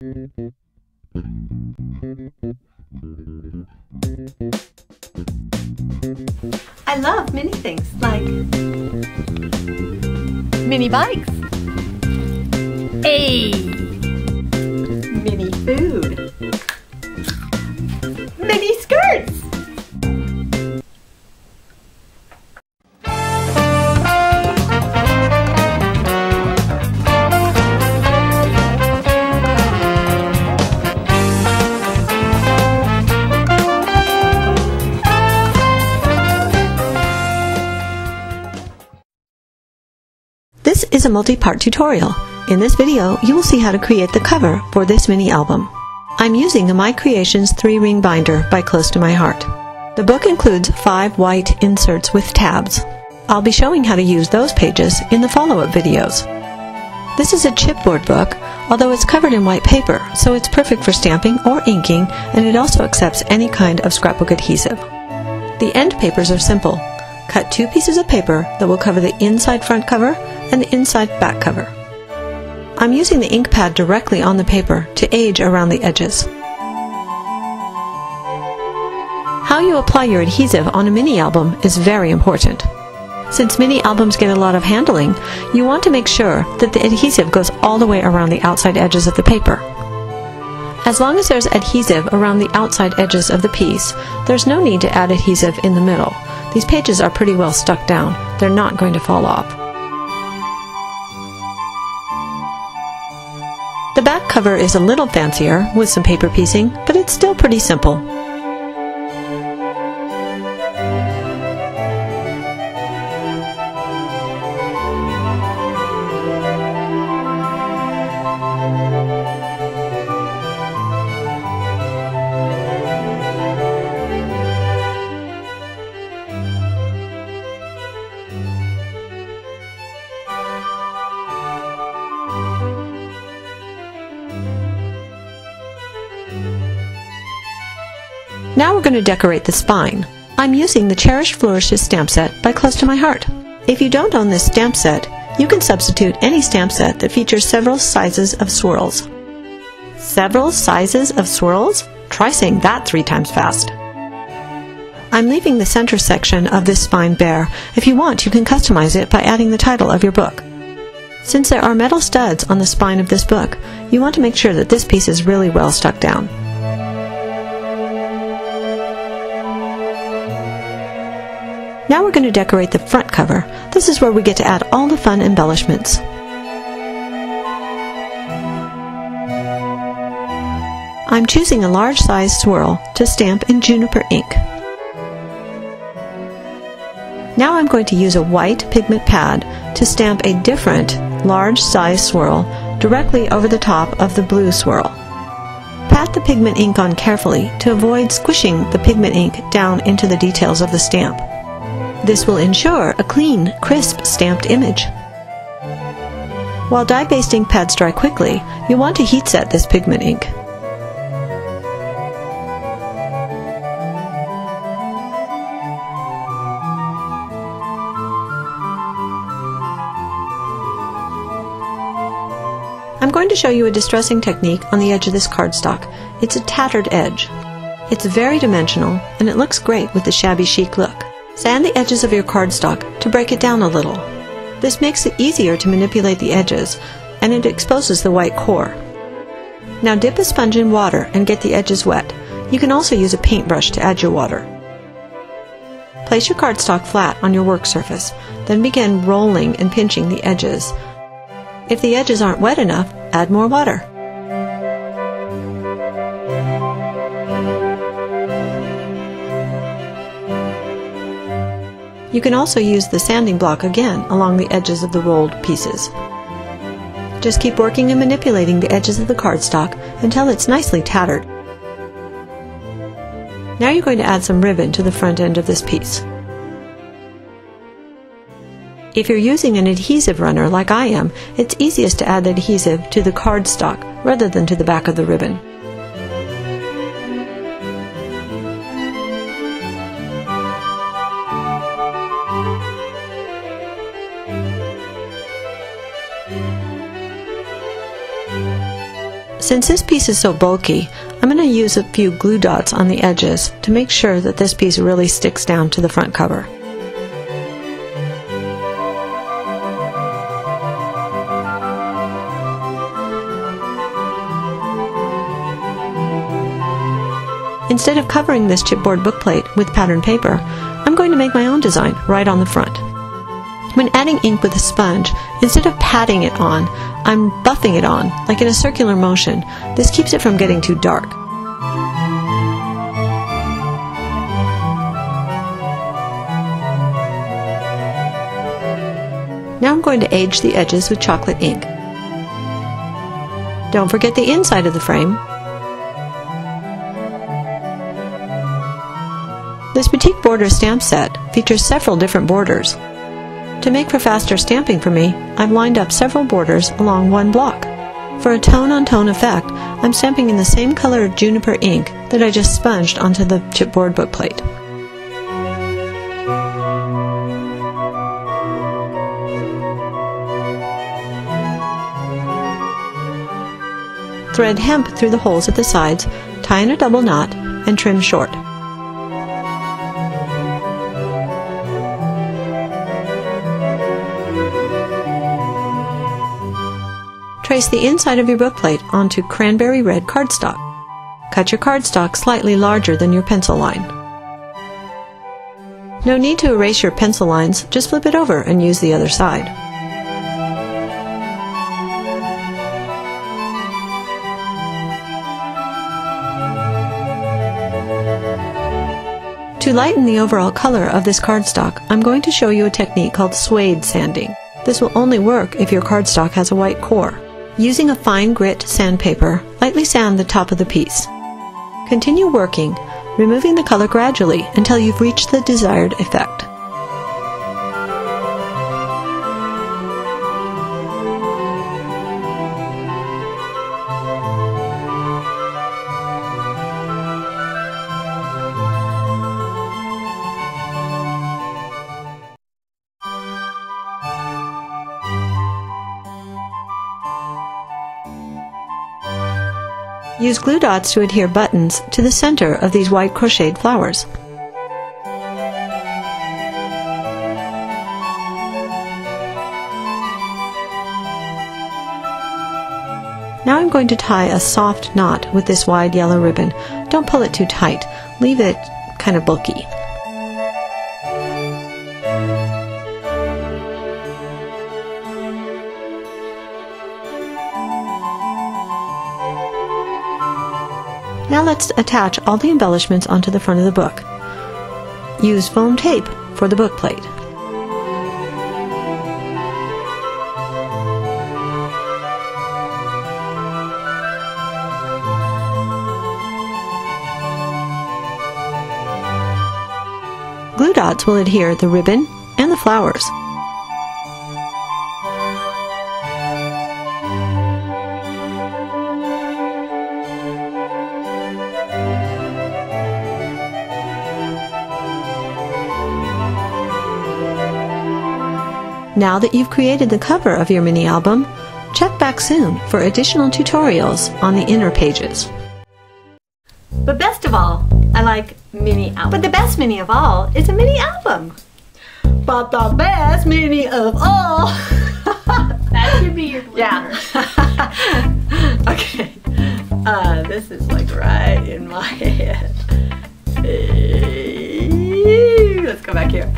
I love mini things like mini bikes, mini food, mini skirts. This is a multi-part tutorial. In this video, you will see how to create the cover for this mini album. I'm using the My Creations 3-ring binder by Close to My Heart. The book includes 5 white inserts with tabs. I'll be showing how to use those pages in the follow-up videos. This is a chipboard book, although it's covered in white paper, so it's perfect for stamping or inking, and it also accepts any kind of scrapbook adhesive. The end papers are simple. Cut 2 pieces of paper that will cover the inside front cover and the inside back cover. I'm using the ink pad directly on the paper to age around the edges. How you apply your adhesive on a mini album is very important. Since mini albums get a lot of handling, you want to make sure that the adhesive goes all the way around the outside edges of the paper. As long as there's adhesive around the outside edges of the piece, there's no need to add adhesive in the middle. These pages are pretty well stuck down. They're not going to fall off. The back cover is a little fancier with some paper piecing, but it's still pretty simple. Now we're going to decorate the spine. I'm using the Cherished Flourishes stamp set by Close to My Heart. If you don't own this stamp set, you can substitute any stamp set that features several sizes of swirls. Several sizes of swirls? Try saying that 3 times fast. I'm leaving the center section of this spine bare. If you want, you can customize it by adding the title of your book. Since there are metal studs on the spine of this book, you want to make sure that this piece is really well stuck down. Now we're going to decorate the front cover. This is where we get to add all the fun embellishments. I'm choosing a large size swirl to stamp in juniper ink. Now I'm going to use a white pigment pad to stamp a different large size swirl directly over the top of the blue swirl. Pat the pigment ink on carefully to avoid squishing the pigment ink down into the details of the stamp. This will ensure a clean, crisp stamped image. While dye-based ink pads dry quickly, you want to heat set this pigment ink. I'm going to show you a distressing technique on the edge of this cardstock. It's a tattered edge. It's very dimensional, and it looks great with the shabby chic look. Sand the edges of your cardstock to break it down a little. This makes it easier to manipulate the edges, and it exposes the white core. Now dip a sponge in water and get the edges wet. You can also use a paintbrush to add your water. Place your cardstock flat on your work surface, then begin rolling and pinching the edges. If the edges aren't wet enough, add more water. You can also use the sanding block again along the edges of the rolled pieces. Just keep working and manipulating the edges of the cardstock until it's nicely tattered. Now you're going to add some ribbon to the front end of this piece. If you're using an adhesive runner like I am, it's easiest to add the adhesive to the cardstock rather than to the back of the ribbon. Since this piece is so bulky, I'm going to use a few glue dots on the edges to make sure that this piece really sticks down to the front cover. Instead of covering this chipboard bookplate with patterned paper, I'm going to make my own design right on the front. When adding ink with a sponge, instead of patting it on, I'm buffing it on, like in a circular motion. This keeps it from getting too dark. Now I'm going to age the edges with chocolate ink. Don't forget the inside of the frame. This boutique border stamp set features several different borders. To make for faster stamping for me, I've lined up several borders along one block. For a tone-on-tone effect, I'm stamping in the same color juniper ink that I just sponged onto the chipboard bookplate. Thread hemp through the holes at the sides, tie in a double knot, and trim short. Trace the inside of your bookplate onto cranberry red cardstock. Cut your cardstock slightly larger than your pencil line. No need to erase your pencil lines, just flip it over and use the other side. To lighten the overall color of this cardstock, I'm going to show you a technique called Suede Sanding. This will only work if your cardstock has a white core. Using a fine grit sandpaper, lightly sand the top of the piece. Continue working, removing the color gradually until you've reached the desired effect. Use glue dots to adhere buttons to the center of these white crocheted flowers. Now I'm going to tie a soft knot with this wide yellow ribbon. Don't pull it too tight. Leave it kind of bulky. Now let's attach all the embellishments onto the front of the book. Use foam tape for the book plate. Glue dots will adhere the ribbon and the flowers. Now that you've created the cover of your mini album, check back soon for additional tutorials on the inner pages. But best of all, I like mini album. But the best mini of all is a mini album. But the best mini of all. That should be your blooper. Yeah. Okay. This is like right in my head. Let's go back here.